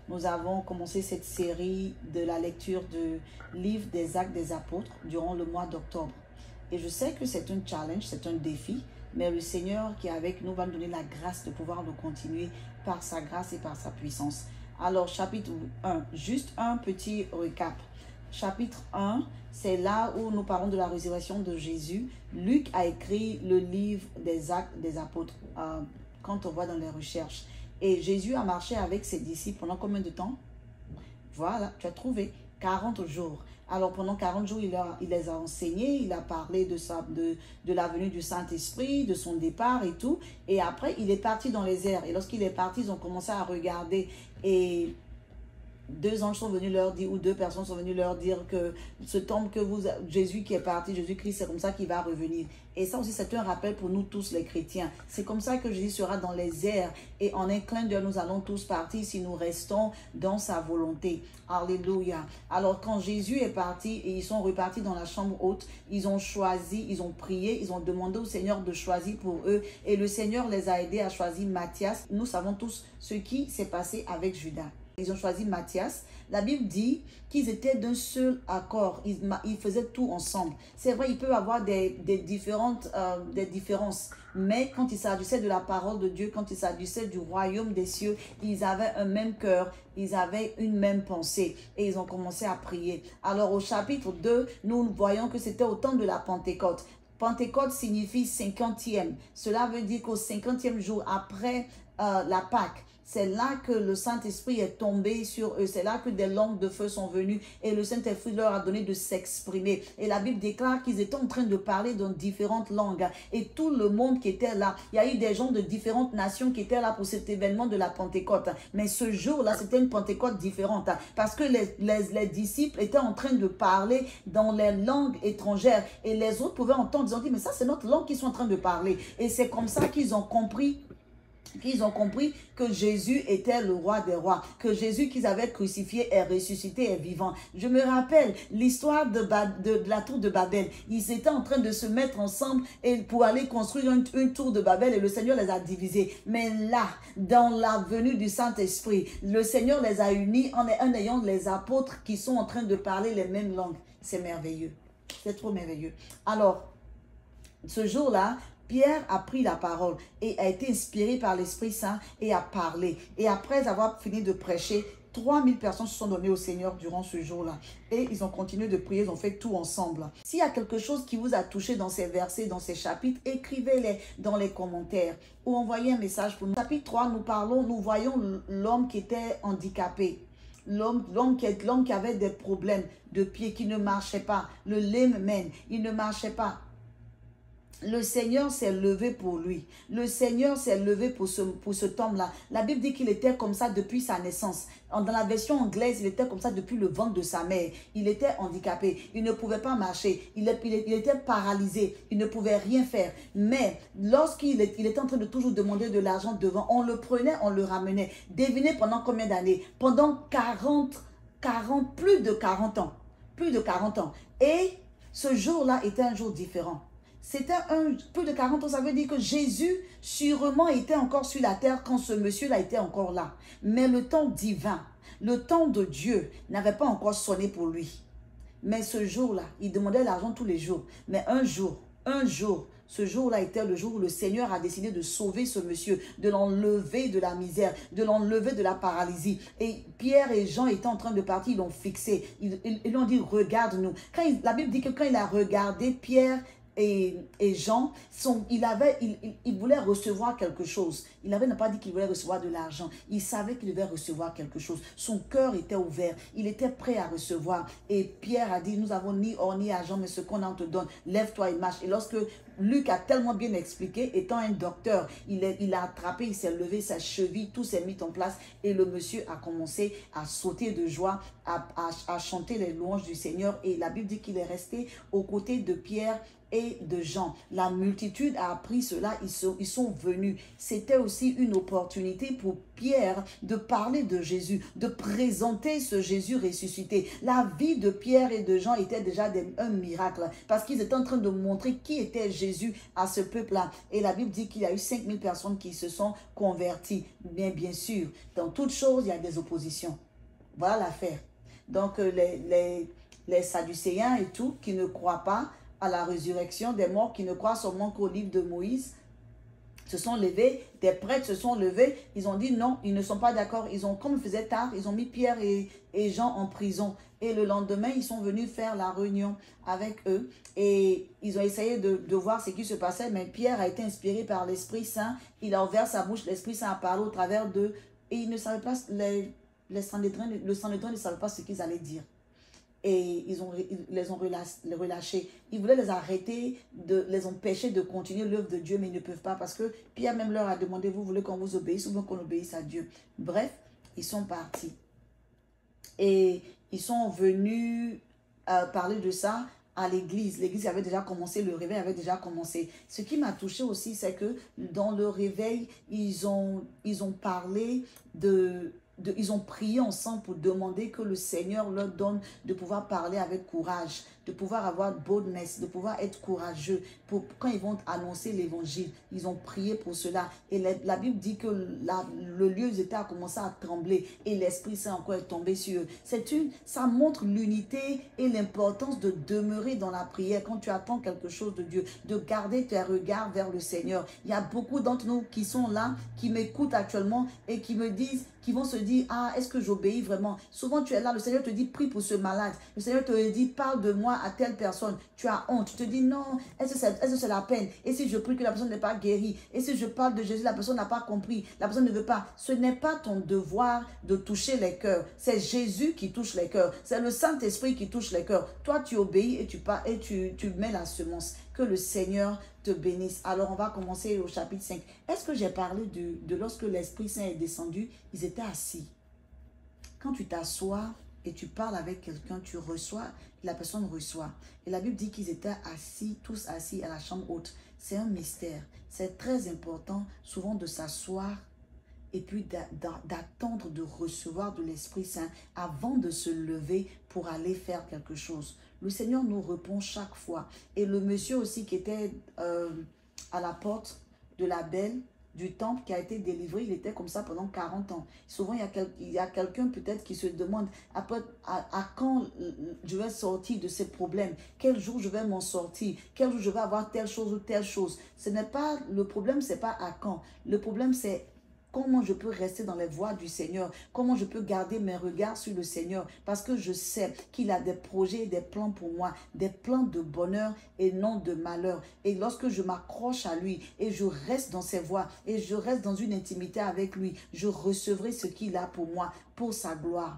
nous avons commencé cette série de la lecture du livre des Actes des Apôtres durant le mois d'octobre. Et je sais que c'est un challenge, c'est un défi, mais le Seigneur qui est avec nous va nous donner la grâce de pouvoir le continuer par sa grâce et par sa puissance. Alors, chapitre 1, juste un petit récap. Chapitre 1, c'est là où nous parlons de la résurrection de Jésus. Luc a écrit le livre des Actes des Apôtres, quand on voit dans les recherches. Et Jésus a marché avec ses disciples pendant combien de temps? Voilà, tu as trouvé, 40 jours. Alors pendant 40 jours, il les a enseignés, il a parlé de la venue du Saint-Esprit, de son départ et tout. Et après, il est parti dans les airs. Et lorsqu'il est parti, ils ont commencé à regarder. Et deux anges sont venus leur dire, ou deux personnes sont venues leur dire que ce temple que Jésus qui est parti, Jésus-Christ, c'est comme ça qu'il va revenir. Et ça aussi, c'est un rappel pour nous tous les chrétiens. C'est comme ça que Jésus sera dans les airs. Et en un clin d'œil, nous allons tous partir si nous restons dans sa volonté. Alléluia. Alors, quand Jésus est parti et ils sont repartis dans la chambre haute, ils ont choisi, ils ont prié, ils ont demandé au Seigneur de choisir pour eux. Et le Seigneur les a aidés à choisir Matthias. Nous savons tous ce qui s'est passé avec Judas. Ils ont choisi Matthias. La Bible dit qu'ils étaient d'un seul accord. Ils faisaient tout ensemble. C'est vrai, il peut y avoir des différences. Mais quand il s'agissait de la parole de Dieu, quand il s'agissait du royaume des cieux, ils avaient un même cœur. Ils avaient une même pensée. Et ils ont commencé à prier. Alors au chapitre 2, nous voyons que c'était au temps de la Pentecôte. Pentecôte signifie 50e. Cela veut dire qu'au 50e jour après la Pâque, c'est là que le Saint-Esprit est tombé sur eux. C'est là que des langues de feu sont venues et le Saint-Esprit leur a donné de s'exprimer. Et la Bible déclare qu'ils étaient en train de parler dans différentes langues. Et tout le monde qui était là, il y a eu des gens de différentes nations qui étaient là pour cet événement de la Pentecôte. Mais ce jour-là, c'était une Pentecôte différente parce que les disciples étaient en train de parler dans les langues étrangères. Et les autres pouvaient entendre, ils ont dit, mais ça c'est notre langue qu'ils sont en train de parler. Et c'est comme ça qu'ils ont compris que Jésus était le roi des rois, que Jésus qu'ils avaient crucifié est ressuscité, est vivant. Je me rappelle l'histoire de la tour de Babel. Ils étaient en train de se mettre ensemble pour aller construire une tour de Babel et le Seigneur les a divisés. Mais là, dans la venue du Saint-Esprit, le Seigneur les a unis en ayant les apôtres qui sont en train de parler les mêmes langues. C'est merveilleux. C'est trop merveilleux. Alors, ce jour-là, Pierre a pris la parole et a été inspiré par l'Esprit Saint et a parlé. Et après avoir fini de prêcher, 3000 personnes se sont données au Seigneur durant ce jour-là. Et ils ont continué de prier, ils ont fait tout ensemble. S'il y a quelque chose qui vous a touché dans ces versets, dans ces chapitres, écrivez-les dans les commentaires ou envoyez un message pour nous. Chapitre 3, nous voyons l'homme qui était handicapé. L'homme qui avait des problèmes de pied, qui ne marchait pas. Le lame man, il ne marchait pas. Le Seigneur s'est levé pour lui. Le Seigneur s'est levé pour cet homme-là. La Bible dit qu'il était comme ça depuis sa naissance. Dans la version anglaise, il était comme ça depuis le ventre de sa mère. Il était handicapé. Il ne pouvait pas marcher. Il était paralysé. Il ne pouvait rien faire. Mais lorsqu'il était en train de toujours demander de l'argent devant, on le prenait, on le ramenait. Devinez pendant combien d'années? Pendant plus de 40 ans. Plus de 40 ans. Et ce jour-là était un jour différent. C'était plus de 40 ans, ça veut dire que Jésus sûrement était encore sur la terre quand ce monsieur-là était encore là. Mais le temps divin, le temps de Dieu n'avait pas encore sonné pour lui. Mais ce jour-là, il demandait l'argent tous les jours. Mais un jour, ce jour-là était le jour où le Seigneur a décidé de sauver ce monsieur, de l'enlever de la misère, de l'enlever de la paralysie. Et Pierre et Jean étaient en train de partir, ils l'ont fixé. Ils lui ont dit, regarde-nous. La Bible dit que quand il a regardé Pierre et Jean, il voulait recevoir quelque chose. Il n'avait pas dit qu'il voulait recevoir de l'argent. Il savait qu'il devait recevoir quelque chose. Son cœur était ouvert. Il était prêt à recevoir. Et Pierre a dit, nous n'avons ni or ni argent, mais ce qu'on en te donne, lève-toi et marche. Et lorsque Luc a tellement bien expliqué, étant un docteur, il a attrapé, il s'est levé, sa cheville, tout s'est mis en place. Et le monsieur a commencé à sauter de joie, à chanter les louanges du Seigneur. Et la Bible dit qu'il est resté aux côtés de Pierre et de Jean. La multitude a appris cela, ils sont venus. C'était aussi une opportunité pour Pierre de parler de Jésus, de présenter ce Jésus ressuscité. La vie de Pierre et de Jean était déjà un miracle parce qu'ils étaient en train de montrer qui était Jésus à ce peuple-là. Et la Bible dit qu'il y a eu 5000 personnes qui se sont converties. Bien sûr, dans toute chose, il y a des oppositions. Voilà l'affaire. Donc, les Sadducéens et tout, qui ne croient pas à la résurrection des morts, qui ne croient seulement qu'au livre de Moïse, se sont levés, des prêtres se sont levés, ils ont dit non, ils ne sont pas d'accord. Comme il faisait tard, ils ont mis Pierre et Jean en prison. Et le lendemain, ils sont venus faire la réunion avec eux. Et ils ont essayé de voir ce qui se passait, mais Pierre a été inspiré par l'Esprit Saint. Il a ouvert sa bouche, l'Esprit Saint a parlé au travers d'eux. Et ils ne savaient pas, le Sanhédrin ne savait pas ce qu'ils allaient dire. Et ils les ont relâchés. Ils voulaient les arrêter, les empêcher de continuer l'œuvre de Dieu, mais ils ne peuvent pas parce que Pierre même leur a demandé, vous voulez qu'on vous obéisse ou bien qu'on obéisse à Dieu? Bref, ils sont partis. Et ils sont venus parler de ça à l'église. L'église avait déjà commencé, le réveil avait déjà commencé. Ce qui m'a touché aussi, c'est que dans le réveil, ils ont parlé ils ont prié ensemble pour demander que le Seigneur leur donne de pouvoir parler avec courage, de pouvoir avoir boldness, de pouvoir être courageux quand ils vont annoncer l'évangile. Ils ont prié pour cela. Et la Bible dit que le lieu a commencé à trembler et l'Esprit Saint encore est tombé sur eux. Ça montre l'unité et l'importance de demeurer dans la prière quand tu attends quelque chose de Dieu, de garder tes regards vers le Seigneur. Il y a beaucoup d'entre nous qui sont là, qui m'écoutent actuellement et qui me disent, qui vont se dire, ah, est-ce que j'obéis vraiment? Souvent, tu es là, le Seigneur te dit, prie pour ce malade. Le Seigneur te dit, parle de moi à telle personne. Tu as honte. Tu te dis, non, est-ce que c'est la peine? Et si je prie que la personne n'est pas guérie? Et si je parle de Jésus, la personne n'a pas compris? La personne ne veut pas. Ce n'est pas ton devoir de toucher les cœurs. C'est Jésus qui touche les cœurs. C'est le Saint-Esprit qui touche les cœurs. Toi, tu obéis et tu mets la semence. Que le Seigneur te bénisse. Alors, on va commencer au chapitre 5. Est-ce que j'ai parlé de lorsque l'Esprit Saint est descendu, ils étaient assis. Quand tu t'assois et tu parles avec quelqu'un, tu reçois, la personne reçoit. Et la Bible dit qu'ils étaient assis, tous assis à la chambre haute. C'est un mystère. C'est très important souvent de s'asseoir et puis d'attendre de recevoir de l'Esprit Saint avant de se lever pour aller faire quelque chose. Le Seigneur nous répond chaque fois. Et le monsieur aussi qui était à la porte de la belle, du temple qui a été délivré, il était comme ça pendant 40 ans. Souvent, il y a quelqu'un peut-être qui se demande à quand je vais sortir de ces problèmes, quel jour je vais m'en sortir, quel jour je vais avoir telle chose ou telle chose. Le problème, c'est pas à quand. Le problème, c'est comment je peux rester dans les voies du Seigneur, comment je peux garder mes regards sur le Seigneur, parce que je sais qu'il a des projets et des plans pour moi, des plans de bonheur et non de malheur. Et lorsque je m'accroche à lui et je reste dans ses voies et je reste dans une intimité avec lui, je recevrai ce qu'il a pour moi, pour sa gloire.